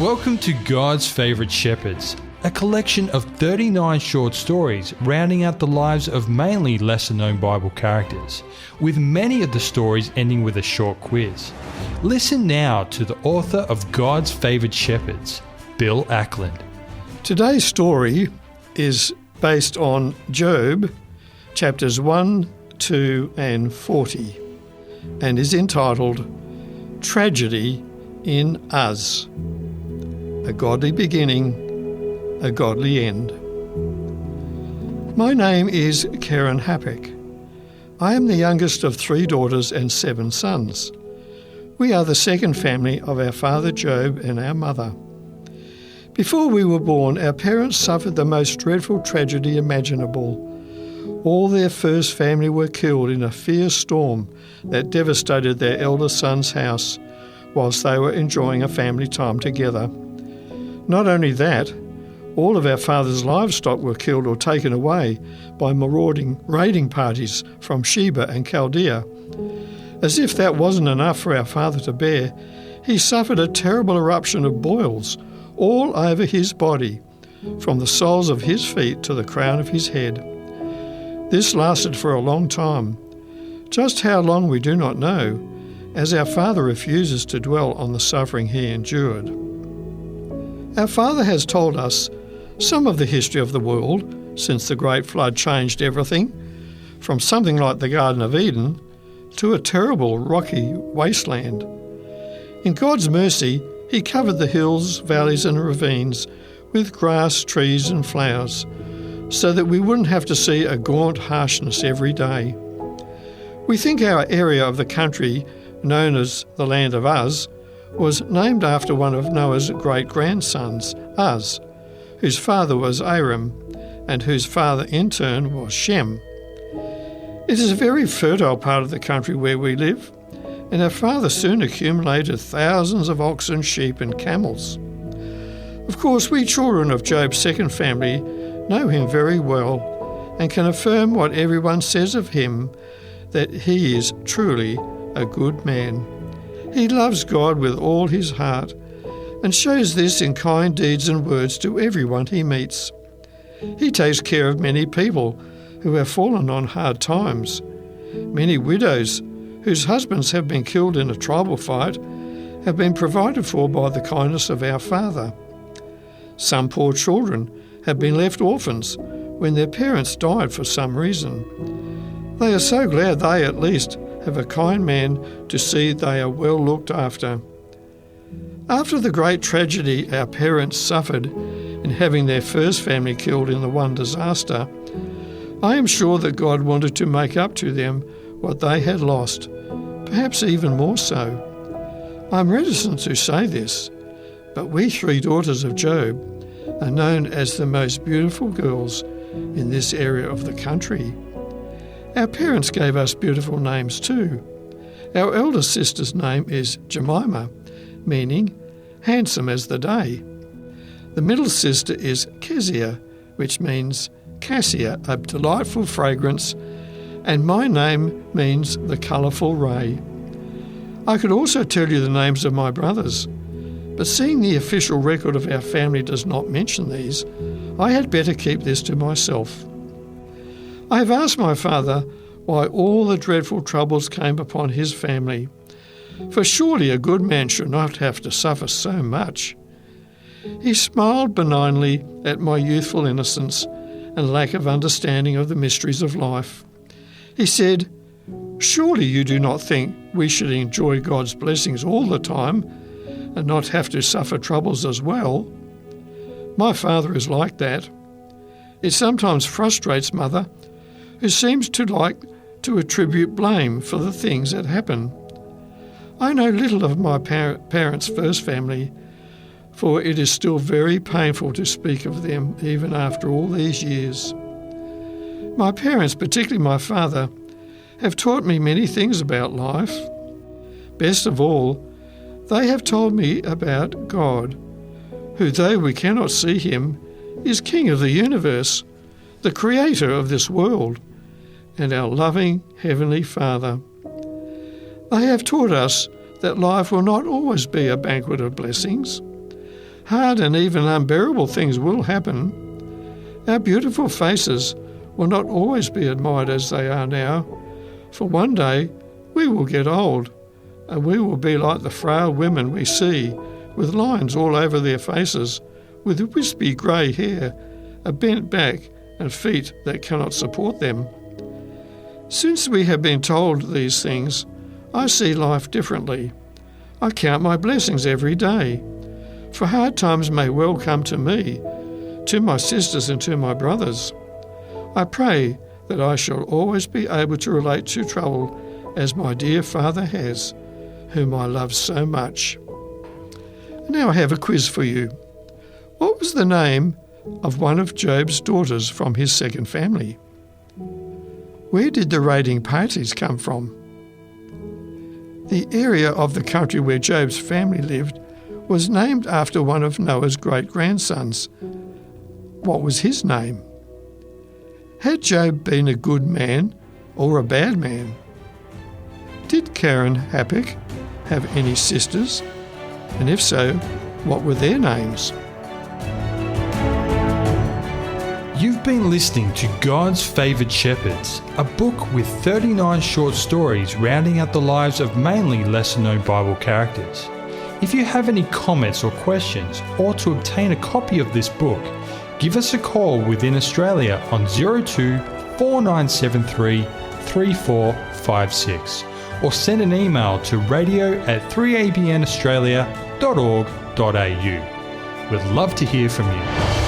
Welcome to God's Favourite Shepherds, a collection of 39 short stories rounding out the lives of mainly lesser-known Bible characters, with many of the stories ending with a short quiz. Listen now to the author of God's Favourite Shepherds, Bill Ackland. Today's story is based on Job, chapters 1, 2 and 40, and is entitled Tragedy in Uz. A godly beginning, a godly end. My name is Karen Happick. I am the youngest of 3 daughters and 7 sons. We are the second family of our father Job and our mother. Before we were born, our parents suffered the most dreadful tragedy imaginable. All their first family were killed in a fierce storm that devastated their eldest son's house whilst they were enjoying a family time together. Not only that, all of our father's livestock were killed or taken away by marauding raiding parties from Sheba and Chaldea. As if that wasn't enough for our father to bear, he suffered a terrible eruption of boils all over his body, from the soles of his feet to the crown of his head. This lasted for a long time. Just how long we do not know, as our father refuses to dwell on the suffering he endured. Our father has told us some of the history of the world since the Great Flood changed everything, from something like the Garden of Eden to a terrible rocky wasteland. In God's mercy, He covered the hills, valleys and ravines with grass, trees and flowers, so that we wouldn't have to see a gaunt harshness every day. We think our area of the country, known as the Land of Uz, was named after one of Noah's great-grandsons, Uz, whose father was Aram, and whose father in turn was Shem. It is a very fertile part of the country where we live, and our father soon accumulated thousands of oxen, sheep and camels. Of course, we children of Job's second family know him very well and can affirm what everyone says of him, that he is truly a good man. He loves God with all his heart and shows this in kind deeds and words to everyone he meets. He takes care of many people who have fallen on hard times. Many widows whose husbands have been killed in a tribal fight have been provided for by the kindness of our Father. Some poor children have been left orphans when their parents died for some reason. They are so glad they at least have a kind man to see they are well looked after. After the great tragedy our parents suffered in having their first family killed in the one disaster, I am sure that God wanted to make up to them what they had lost, perhaps even more so. I'm reticent to say this, but we 3 daughters of Job are known as the most beautiful girls in this area of the country. Our parents gave us beautiful names too. Our eldest sister's name is Jemima, meaning handsome as the day. The middle sister is Kezia, which means cassia, a delightful fragrance, and my name means the colourful ray. I could also tell you the names of my brothers, but seeing the official record of our family does not mention these, I had better keep this to myself. I have asked my father why all the dreadful troubles came upon his family, for surely a good man should not have to suffer so much. He smiled benignly at my youthful innocence and lack of understanding of the mysteries of life. He said, "Surely you do not think we should enjoy God's blessings all the time and not have to suffer troubles as well?" My father is like that. It sometimes frustrates Mother, who seems to like to attribute blame for the things that happen. I know little of my parents' first family, for it is still very painful to speak of them even after all these years. My parents, particularly my father, have taught me many things about life. Best of all, they have told me about God, who, though we cannot see him, is King of the universe, the creator of this world, and our loving Heavenly Father. They have taught us that life will not always be a banquet of blessings. Hard and even unbearable things will happen. Our beautiful faces will not always be admired as they are now, for one day we will get old, and we will be like the frail women we see, with lines all over their faces, with wispy grey hair, a bent back, and feet that cannot support them. Since we have been told these things, I see life differently. I count my blessings every day, for hard times may well come to me, to my sisters and to my brothers. I pray that I shall always be able to relate to trouble as my dear Father has, whom I love so much. Now I have a quiz for you. What was the name of one of Job's daughters from his second family? Where did the raiding parties come from? The area of the country where Job's family lived was named after one of Noah's great-grandsons. What was his name? Had Job been a good man or a bad man? Did Karen Happick have any sisters? And if so, what were their names? You've been listening to God's Favoured Shepherds, a book with 39 short stories rounding out the lives of mainly lesser-known Bible characters. If you have any comments or questions, or to obtain a copy of this book, give us a call within Australia on 02 4973 3456 or send an email to radio@3abnaustralia.org.au. We'd love to hear from you.